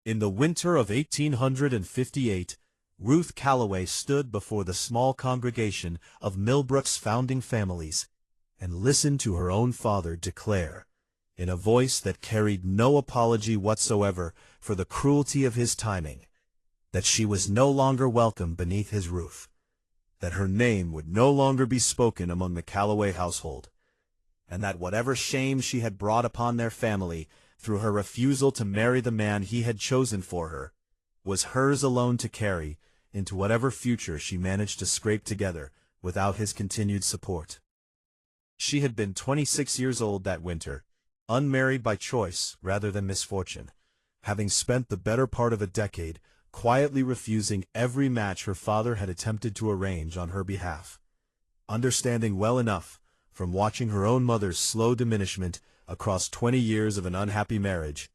In the winter of 1858, Ruth Calloway stood before the small congregation of Millbrook's founding families and listened to her own father declare, in a voice that carried no apology whatsoever for the cruelty of his timing, that she was no longer welcome beneath his roof, that her name would no longer be spoken among the Calloway household, and that whatever shame she had brought upon their family through her refusal to marry the man he had chosen for her, was hers alone to carry into whatever future she managed to scrape together without his continued support. She had been 26 years old that winter, unmarried by choice rather than misfortune, having spent the better part of a decade quietly refusing every match her father had attempted to arrange on her behalf, understanding well enough, from watching her own mother's slow diminishment across 20 years of an unhappy marriage,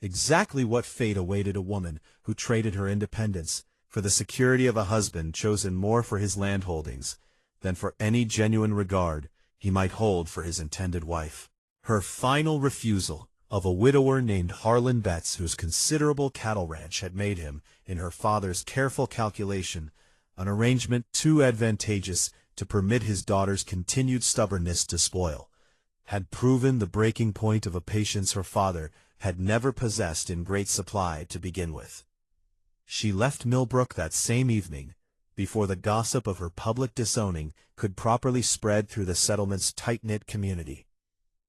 exactly what fate awaited a woman who traded her independence for the security of a husband chosen more for his landholdings than for any genuine regard he might hold for his intended wife. Her final refusal of a widower named Harlan Betts, whose considerable cattle ranch had made him, in her father's careful calculation, an arrangement too advantageous to permit his daughter's continued stubbornness to spoil, had proven the breaking point of a patience her father had never possessed in great supply to begin with. She left Millbrook that same evening, before the gossip of her public disowning could properly spread through the settlement's tight-knit community,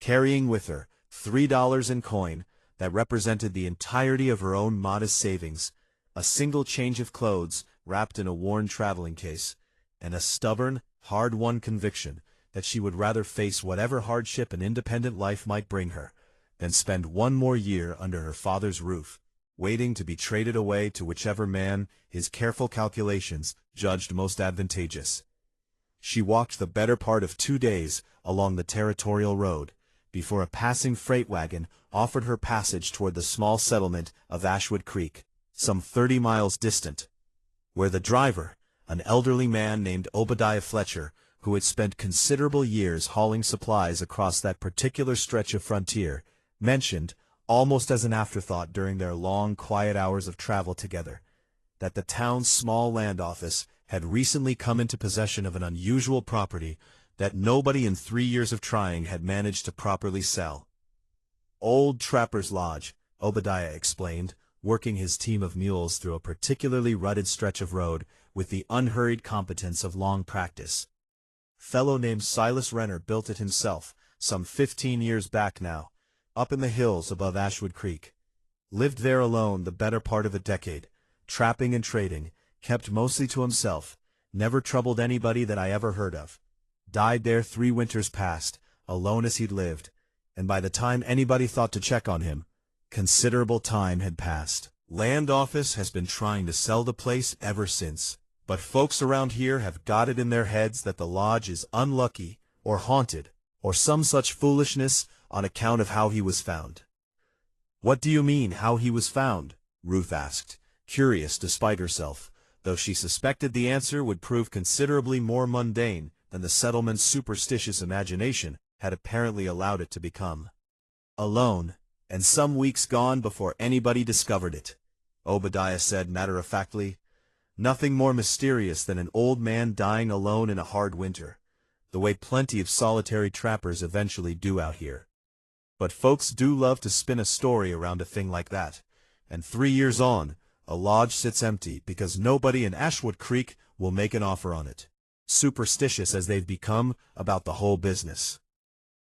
carrying with her $3 in coin that represented the entirety of her own modest savings, a single change of clothes wrapped in a worn traveling case, and a stubborn, hard-won conviction that she would rather face whatever hardship an independent life might bring her than spend one more year under her father's roof, waiting to be traded away to whichever man his careful calculations judged most advantageous. She walked the better part of 2 days along the territorial road, before a passing freight wagon offered her passage toward the small settlement of Ashwood Creek, some 30 miles distant, where the driver, an elderly man named Obadiah Fletcher, who had spent considerable years hauling supplies across that particular stretch of frontier, mentioned, almost as an afterthought during their long, quiet hours of travel together, that the town's small land office had recently come into possession of an unusual property that nobody in 3 years of trying had managed to properly sell. Old Trapper's Lodge, Obadiah explained, working his team of mules through a particularly rutted stretch of road with the unhurried competence of long practice. Fellow named Silas Renner built it himself, some 15 years back now, up in the hills above Ashwood Creek. Lived there alone the better part of a decade, trapping and trading, kept mostly to himself, never troubled anybody that I ever heard of. Died there 3 winters past, alone as he'd lived, and by the time anybody thought to check on him, considerable time had passed. Land office has been trying to sell the place ever since, but folks around here have got it in their heads that the lodge is unlucky, or haunted, or some such foolishness on account of how he was found. "What do you mean, how he was found?" Ruth asked, curious despite herself, though she suspected the answer would prove considerably more mundane than the settlement's superstitious imagination had apparently allowed it to become. "Alone, and some weeks gone before anybody discovered it," Obadiah said matter-of-factly. "Nothing more mysterious than an old man dying alone in a hard winter, the way plenty of solitary trappers eventually do out here. But folks do love to spin a story around a thing like that, and 3 years on, a lodge sits empty because nobody in Ashwood Creek will make an offer on it, superstitious as they've become about the whole business."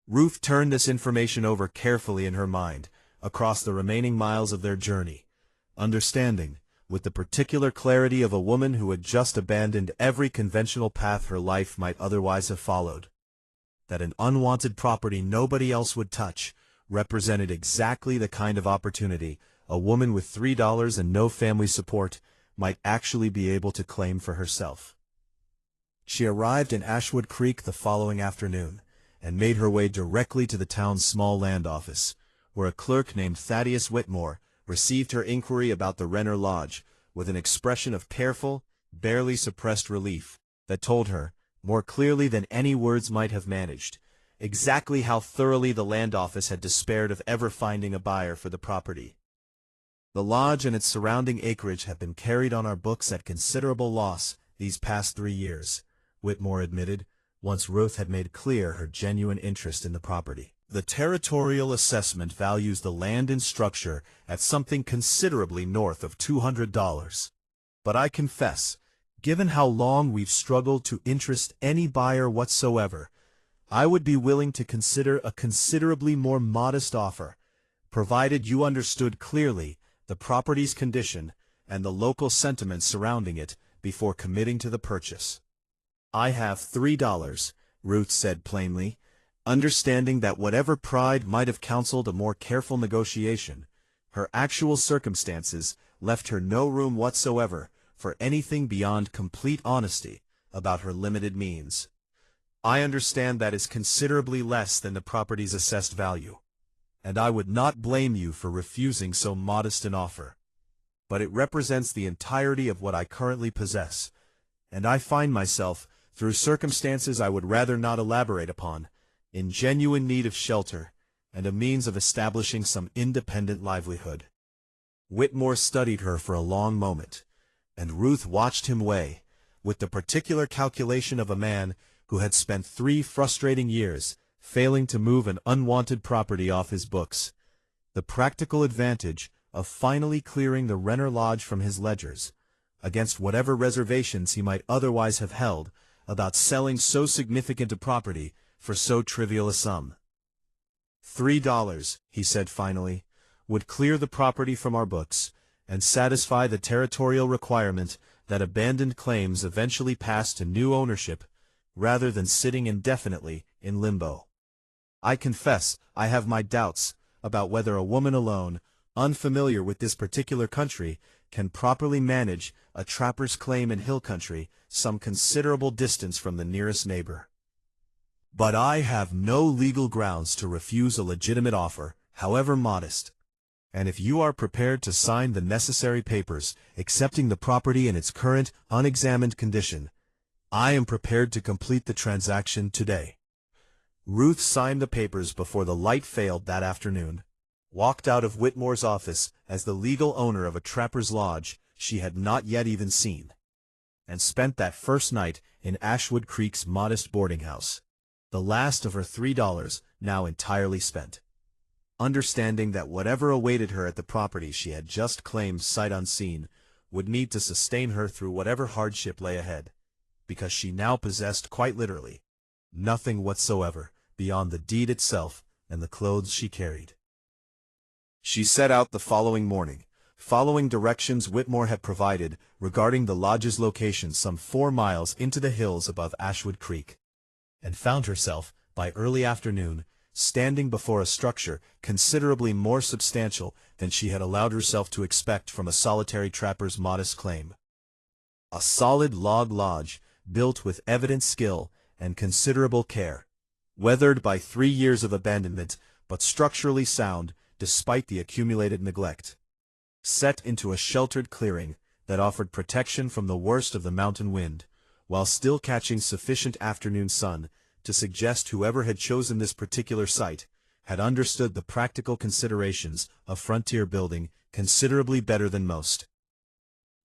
Ruth turned this information over carefully in her mind across the remaining miles of their journey, understanding, with the particular clarity of a woman who had just abandoned every conventional path her life might otherwise have followed, that an unwanted property nobody else would touch represented exactly the kind of opportunity a woman with $3 and no family support might actually be able to claim for herself. She arrived in Ashwood Creek the following afternoon, and made her way directly to the town's small land office, where a clerk named Thaddeus Whitmore received her inquiry about the Renner Lodge with an expression of careful, barely suppressed relief that told her, more clearly than any words might have managed, exactly how thoroughly the land office had despaired of ever finding a buyer for the property. The lodge and its surrounding acreage have been carried on our books at considerable loss these past 3 years, Whitmore admitted, once Ruth had made clear her genuine interest in the property. The territorial assessment values the land and structure at something considerably north of $200. But I confess, given how long we've struggled to interest any buyer whatsoever, I would be willing to consider a considerably more modest offer, provided you understood clearly the property's condition and the local sentiment surrounding it before committing to the purchase. I have $3, Ruth said plainly, understanding that whatever pride might have counseled a more careful negotiation, her actual circumstances left her no room whatsoever for anything beyond complete honesty about her limited means. I understand that is considerably less than the property's assessed value, and I would not blame you for refusing so modest an offer. But it represents the entirety of what I currently possess, and I find myself, through circumstances I would rather not elaborate upon, in genuine need of shelter and a means of establishing some independent livelihood. Whitmore studied her for a long moment, and Ruth watched him weigh, with the particular calculation of a man who had spent 3 frustrating years failing to move an unwanted property off his books, the practical advantage of finally clearing the Renner Lodge from his ledgers, against whatever reservations he might otherwise have held about selling so significant a property for so trivial a sum. $3, he said finally, would clear the property from our books and satisfy the territorial requirement that abandoned claims eventually pass to new ownership rather than sitting indefinitely in limbo. I confess I have my doubts about whether a woman alone, unfamiliar with this particular country, can properly manage a trapper's claim in hill country some considerable distance from the nearest neighbor. But I have no legal grounds to refuse a legitimate offer, however modest, and if you are prepared to sign the necessary papers accepting the property in its current, unexamined condition, I am prepared to complete the transaction today. Ruth signed the papers before the light failed that afternoon, walked out of Whitmore's office as the legal owner of a trapper's lodge she had not yet even seen, and spent that first night in Ashwood Creek's modest boarding house, the last of her $3 now entirely spent, understanding that whatever awaited her at the property she had just claimed sight unseen would need to sustain her through whatever hardship lay ahead, because she now possessed quite literally nothing whatsoever beyond the deed itself and the clothes she carried. She set out the following morning, following directions Whitmore had provided regarding the lodge's location some 4 miles into the hills above Ashwood Creek, and found herself, by early afternoon, standing before a structure considerably more substantial than she had allowed herself to expect from a solitary trapper's modest claim. A solid log lodge, built with evident skill and considerable care, weathered by 3 years of abandonment, but structurally sound despite the accumulated neglect, set into a sheltered clearing that offered protection from the worst of the mountain wind, while still catching sufficient afternoon sun to suggest whoever had chosen this particular site had understood the practical considerations of frontier building considerably better than most.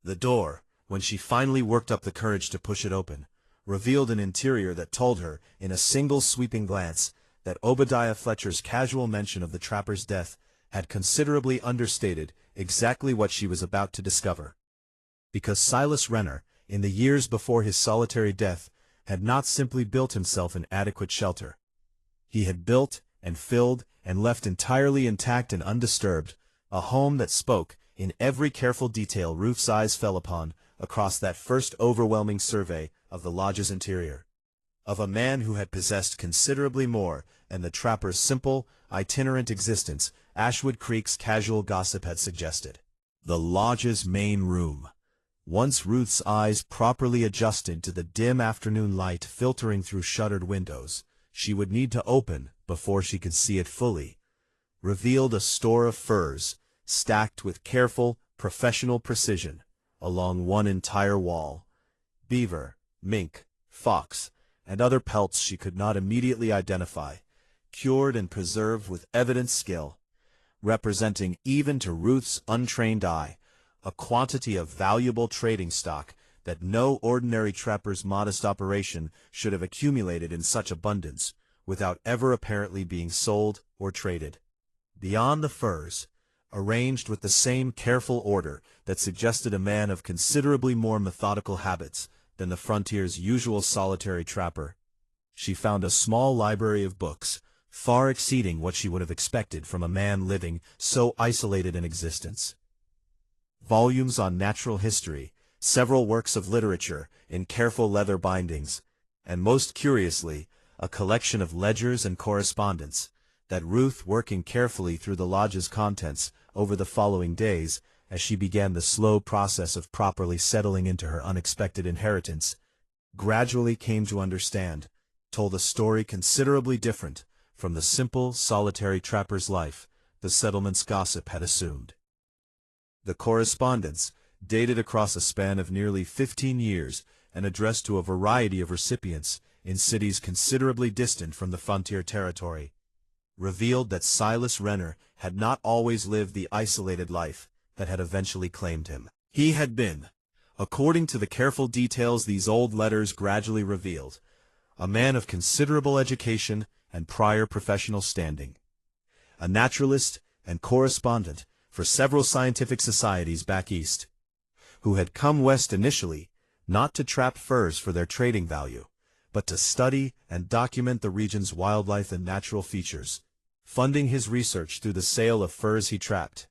The door, when she finally worked up the courage to push it open, revealed an interior that told her, in a single sweeping glance, that Obadiah Fletcher's casual mention of the trapper's death had considerably understated exactly what she was about to discover. Because Silas Renner, in the years before his solitary death, had not simply built himself an adequate shelter. He had built and filled and left entirely intact and undisturbed a home that spoke, in every careful detail Ruth's eyes fell upon across that first overwhelming survey of the lodge's interior, of a man who had possessed considerably more than the trapper's simple, itinerant existence Ashwood Creek's casual gossip had suggested. The lodge's main room. Once Ruth's eyes properly adjusted to the dim afternoon light filtering through shuttered windows, she would need to open before she could see it fully, revealed a store of furs, stacked with careful, professional precision, along one entire wall. Beaver, mink, fox, and other pelts she could not immediately identify, cured and preserved with evident skill, representing, even to Ruth's untrained eye, a quantity of valuable trading stock that no ordinary trapper's modest operation should have accumulated in such abundance, without ever apparently being sold or traded. Beyond the furs, arranged with the same careful order that suggested a man of considerably more methodical habits than the frontier's usual solitary trapper, she found a small library of books, far exceeding what she would have expected from a man living so isolated an existence. Volumes on natural history, several works of literature in careful leather bindings, and most curiously, a collection of ledgers and correspondence, that Ruth, working carefully through the lodge's contents over the following days, as she began the slow process of properly settling into her unexpected inheritance, gradually came to understand, told a story considerably different from the simple, solitary trapper's life the settlement's gossip had assumed. The correspondence, dated across a span of nearly 15 years and addressed to a variety of recipients in cities considerably distant from the frontier territory, revealed that Silas Renner had not always lived the isolated life that had eventually claimed him. He had been, according to the careful details these old letters gradually revealed, a man of considerable education and prior professional standing, a naturalist and correspondent for several scientific societies back east, who had come west initially not to trap furs for their trading value, but to study and document the region's wildlife and natural features, funding his research through the sale of furs he trapped,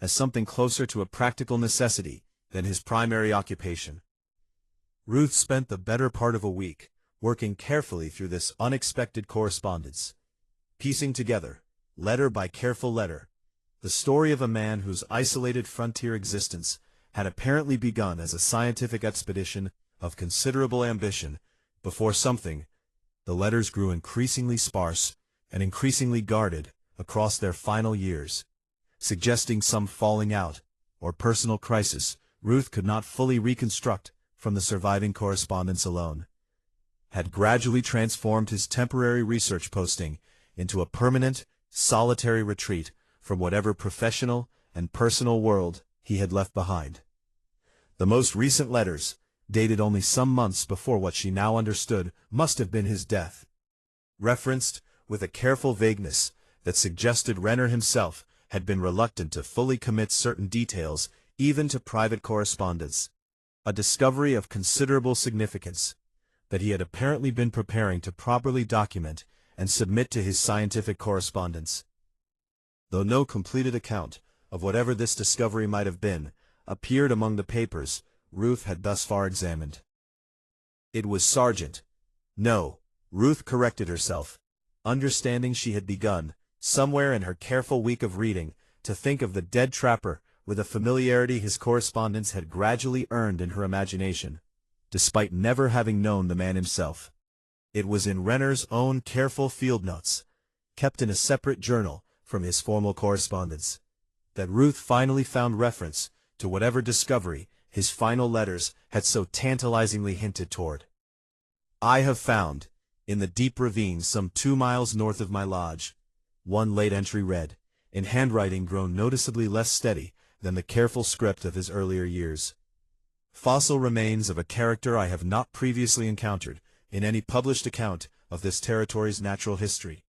as something closer to a practical necessity than his primary occupation. Ruth spent the better part of a week working carefully through this unexpected correspondence, piecing together, letter by careful letter, the story of a man whose isolated frontier existence had apparently begun as a scientific expedition of considerable ambition before something. The letters grew increasingly sparse and increasingly guarded across their final years, suggesting some falling out or personal crisis Ruth could not fully reconstruct from the surviving correspondence alone, had gradually transformed his temporary research posting into a permanent, solitary retreat from whatever professional and personal world he had left behind. The most recent letters, dated only some months before what she now understood must have been his death, referenced with a careful vagueness that suggested Renner himself had been reluctant to fully commit certain details even to private correspondence, a discovery of considerable significance that he had apparently been preparing to properly document and submit to his scientific correspondence. Though no completed account of whatever this discovery might have been appeared among the papers Ruth had thus far examined. It was Sergeant. No, Ruth corrected herself, understanding she had begun, somewhere in her careful week of reading, to think of the dead trapper with a familiarity his correspondence had gradually earned in her imagination, despite never having known the man himself. It was in Renner's own careful field notes, kept in a separate journal from his formal correspondence, that Ruth finally found reference to whatever discovery his final letters had so tantalizingly hinted toward. "I have found, in the deep ravine some 2 miles north of my lodge," one late entry read, in handwriting grown noticeably less steady than the careful script of his earlier years, "fossil remains of a character I have not previously encountered in any published account of this territory's natural history,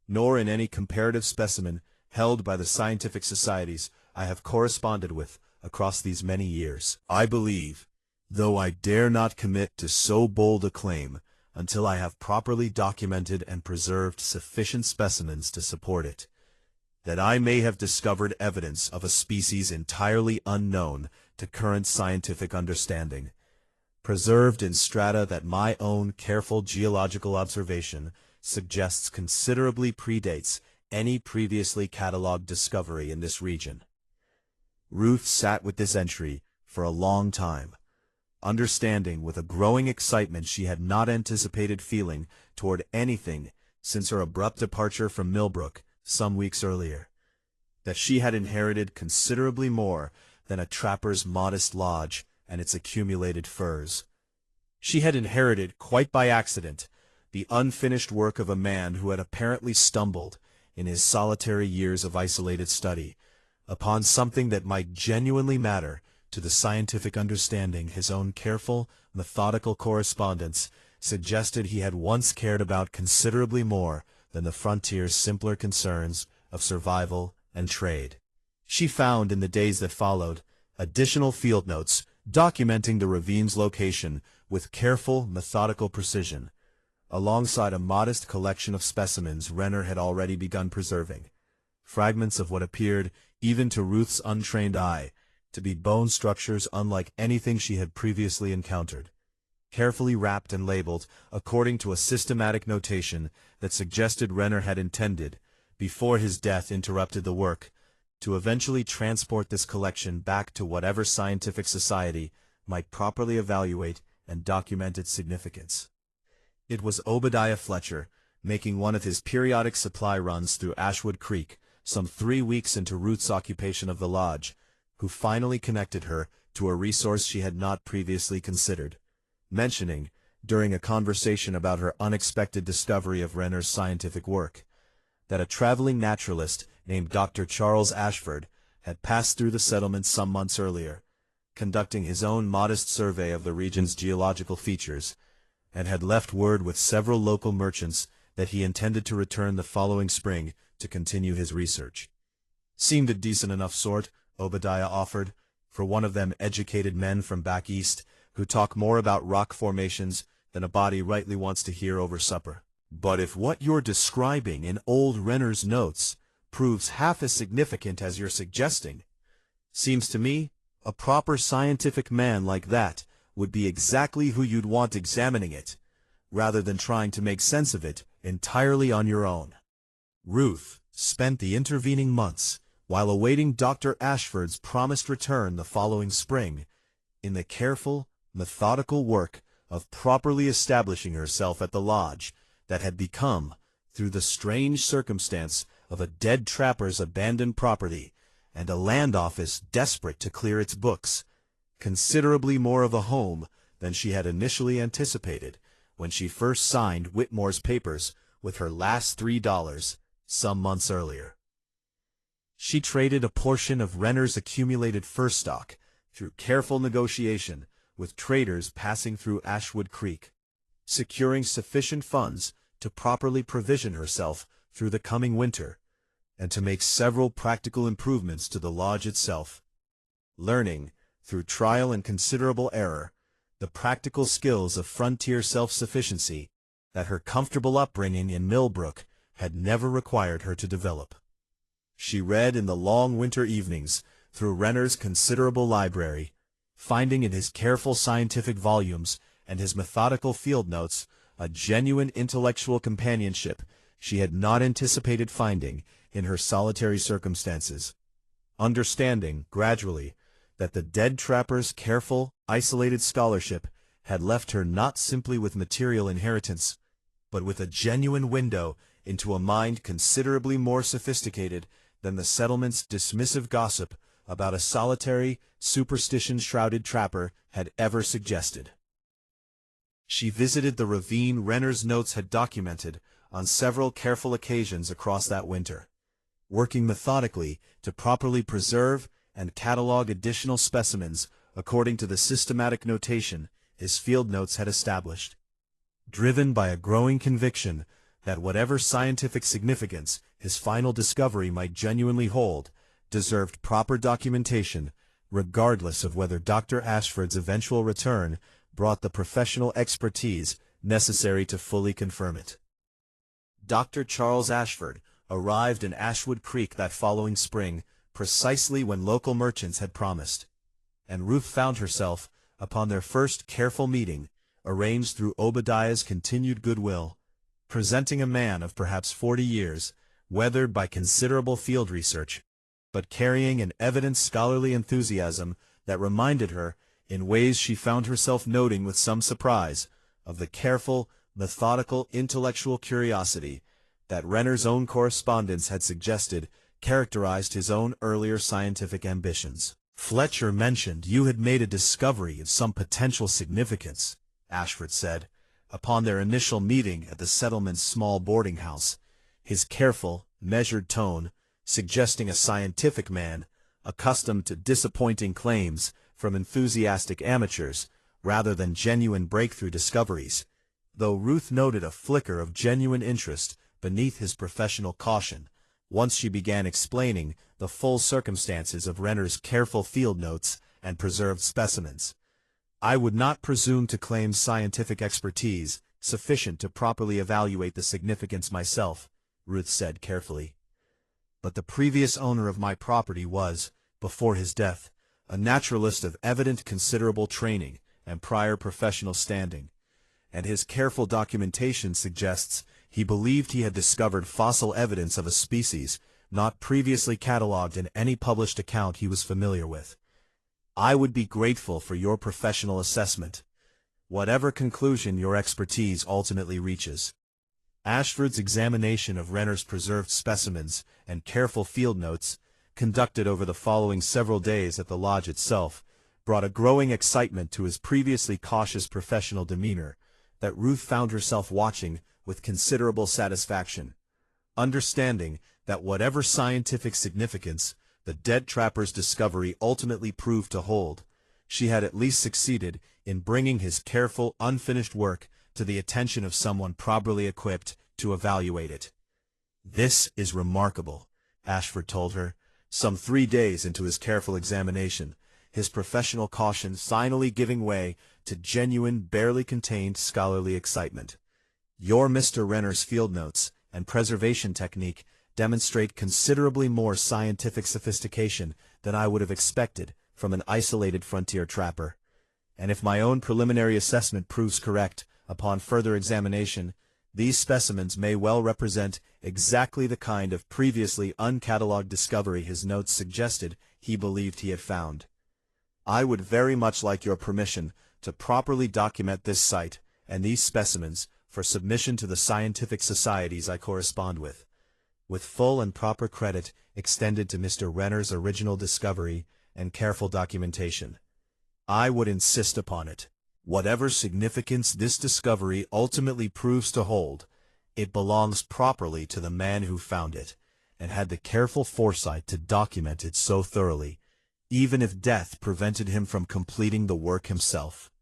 nor in any comparative specimen held by the scientific societies I have corresponded with across these many years. I believe, though I dare not commit to so bold a claim until I have properly documented and preserved sufficient specimens to support it, that I may have discovered evidence of a species entirely unknown to current scientific understanding, preserved in strata that my own careful geological observation suggests considerably predates any previously catalogued discovery in this region." Ruth sat with this entry for a long time, understanding with a growing excitement she had not anticipated feeling toward anything since her abrupt departure from Millbrook some weeks earlier, that she had inherited considerably more than a trapper's modest lodge and its accumulated furs. She had inherited, quite by accident, the unfinished work of a man who had apparently stumbled in his solitary years of isolated study, upon something that might genuinely matter to the scientific understanding. His own careful, methodical correspondence suggested he had once cared about considerably more than the frontier's simpler concerns of survival and trade. She found in the days that followed additional field notes documenting the ravine's location with careful, methodical precision, alongside a modest collection of specimens Renner had already begun preserving, fragments of what appeared, even to Ruth's untrained eye, to be bone structures unlike anything she had previously encountered, carefully wrapped and labeled according to a systematic notation that suggested Renner had intended, before his death interrupted the work, to eventually transport this collection back to whatever scientific society might properly evaluate and document its significance. It was Obadiah Fletcher, making one of his periodic supply runs through Ashwood Creek, some 3 weeks into Ruth's occupation of the lodge, who finally connected her to a resource she had not previously considered, mentioning, during a conversation about her unexpected discovery of Renner's scientific work, that a traveling naturalist named Dr. Charles Ashford had passed through the settlement some months earlier, conducting his own modest survey of the region's geological features, and had left word with several local merchants that he intended to return the following spring to continue his research. Seemed a decent enough sort, Obadiah offered, for one of them educated men from back east who talk more about rock formations than a body rightly wants to hear over supper. But if what you're describing in old Renner's notes proves half as significant as you're suggesting, seems to me a proper scientific man like that would be exactly who you'd want examining it, rather than trying to make sense of it entirely on your own. Ruth spent the intervening months, while awaiting Dr. Ashford's promised return the following spring, in the careful, methodical work of properly establishing herself at the lodge that had become, through the strange circumstance of a dead trapper's abandoned property and a land office desperate to clear its books, considerably more of a home than she had initially anticipated when she first signed Whitmore's papers with her last $3 some months earlier. She traded a portion of Renner's accumulated fur stock through careful negotiation with traders passing through Ashwood Creek, securing sufficient funds to properly provision herself through the coming winter, and to make several practical improvements to the lodge itself, learning, through trial and considerable error, the practical skills of frontier self-sufficiency that her comfortable upbringing in Millbrook had never required her to develop. She read in the long winter evenings through Renner's considerable library, finding in his careful scientific volumes and his methodical field notes a genuine intellectual companionship she had not anticipated finding in her solitary circumstances, understanding, gradually, that the dead trapper's careful, isolated scholarship had left her not simply with material inheritance, but with a genuine window into a mind considerably more sophisticated than the settlement's dismissive gossip about a solitary, superstition-shrouded trapper had ever suggested. She visited the ravine Renner's notes had documented on several careful occasions across that winter, working methodically to properly preserve and catalog additional specimens according to the systematic notation his field notes had established, driven by a growing conviction that whatever scientific significance his final discovery might genuinely hold deserved proper documentation, regardless of whether Dr. Ashford's eventual return brought the professional expertise necessary to fully confirm it. Dr. Charles Ashford arrived in Ashwood Creek that following spring, precisely when local merchants had promised, and Ruth found herself, upon their first careful meeting, arranged through Obadiah's continued goodwill, presenting a man of perhaps 40 years, weathered by considerable field research, but carrying an evident scholarly enthusiasm that reminded her, in ways she found herself noting with some surprise, of the careful, methodical intellectual curiosity that Renner's own correspondence had suggested characterized his own earlier scientific ambitions. "Fletcher mentioned you had made a discovery of some potential significance," Ashford said, upon their initial meeting at the settlement's small boarding house, his careful, measured tone, suggesting a scientific man, accustomed to disappointing claims from enthusiastic amateurs, rather than genuine breakthrough discoveries, though Ruth noted a flicker of genuine interest beneath his professional caution, once she began explaining the full circumstances of Renner's careful field notes and preserved specimens. "I would not presume to claim scientific expertise sufficient to properly evaluate the significance myself," Ruth said carefully. "But the previous owner of my property was, before his death, a naturalist of evident considerable training and prior professional standing, and his careful documentation suggests he believed he had discovered fossil evidence of a species not previously catalogued in any published account he was familiar with. I would be grateful for your professional assessment, whatever conclusion your expertise ultimately reaches." Ashford's examination of Renner's preserved specimens and careful field notes, conducted over the following several days at the lodge itself, brought a growing excitement to his previously cautious professional demeanor that Ruth found herself watching with considerable satisfaction, understanding that whatever scientific significance the dead trapper's discovery ultimately proved to hold, she had at least succeeded in bringing his careful, unfinished work to the attention of someone properly equipped to evaluate it. "This is remarkable," Ashford told her, some 3 days into his careful examination, his professional caution finally giving way to genuine, barely contained scholarly excitement. "Your Mr. Renner's field notes and preservation technique demonstrate considerably more scientific sophistication than I would have expected from an isolated frontier trapper. And if my own preliminary assessment proves correct upon further examination, these specimens may well represent exactly the kind of previously uncatalogued discovery his notes suggested he believed he had found. I would very much like your permission to properly document this site and these specimens for submission to the scientific societies I correspond with full and proper credit extended to Mr. Renner's original discovery and careful documentation. I would insist upon it. Whatever significance this discovery ultimately proves to hold, it belongs properly to the man who found it, and had the careful foresight to document it so thoroughly, even if death prevented him from completing the work himself."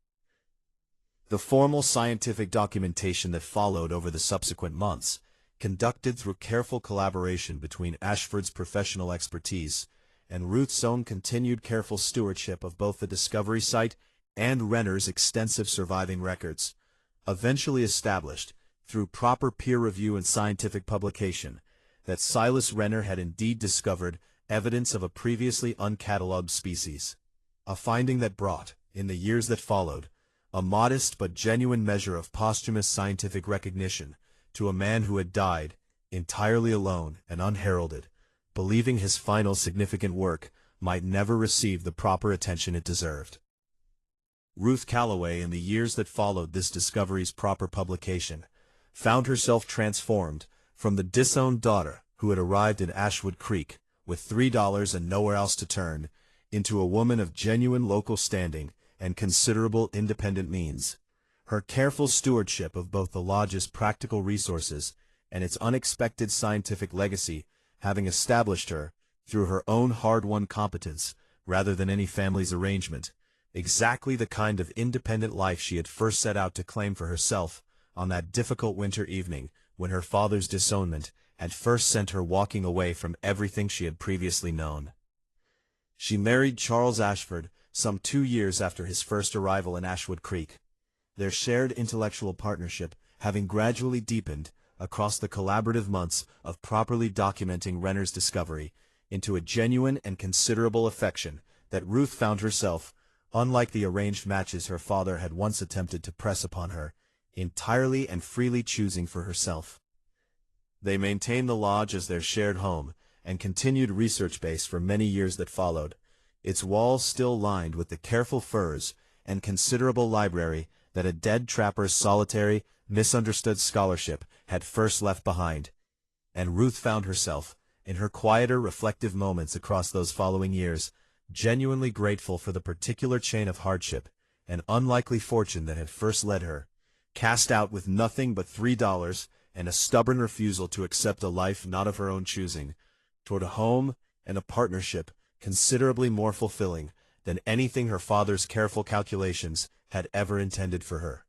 The formal scientific documentation that followed over the subsequent months, conducted through careful collaboration between Ashford's professional expertise and Ruth's own continued careful stewardship of both the discovery site and Renner's extensive surviving records, eventually established, through proper peer review and scientific publication, that Silas Renner had indeed discovered evidence of a previously uncatalogued species, a finding that brought, in the years that followed, a modest but genuine measure of posthumous scientific recognition to a man who had died, entirely alone and unheralded, believing his final significant work might never receive the proper attention it deserved. Ruth Calloway, in the years that followed this discovery's proper publication, found herself transformed from the disowned daughter who had arrived in Ashwood Creek with $3 and nowhere else to turn, into a woman of genuine local standing and considerable independent means. Her careful stewardship of both the lodge's practical resources and its unexpected scientific legacy having established her, through her own hard-won competence, rather than any family's arrangement, exactly the kind of independent life she had first set out to claim for herself on that difficult winter evening when her father's disownment had first sent her walking away from everything she had previously known. She married Charles Ashford some 2 years after his first arrival in Ashwood Creek, their shared intellectual partnership having gradually deepened across the collaborative months of properly documenting Renner's discovery into a genuine and considerable affection that Ruth found herself, unlike the arranged matches her father had once attempted to press upon her, entirely and freely choosing for herself. They maintained the lodge as their shared home, and continued research base for many years that followed, its walls still lined with the careful furs and considerable library that a dead trapper's solitary, misunderstood scholarship had first left behind. And Ruth found herself, in her quieter, reflective moments across those following years, genuinely grateful for the particular chain of hardship and unlikely fortune that had first led her, cast out with nothing but $3 and a stubborn refusal to accept a life not of her own choosing, toward a home and a partnership considerably more fulfilling than anything her father's careful calculations had ever intended for her.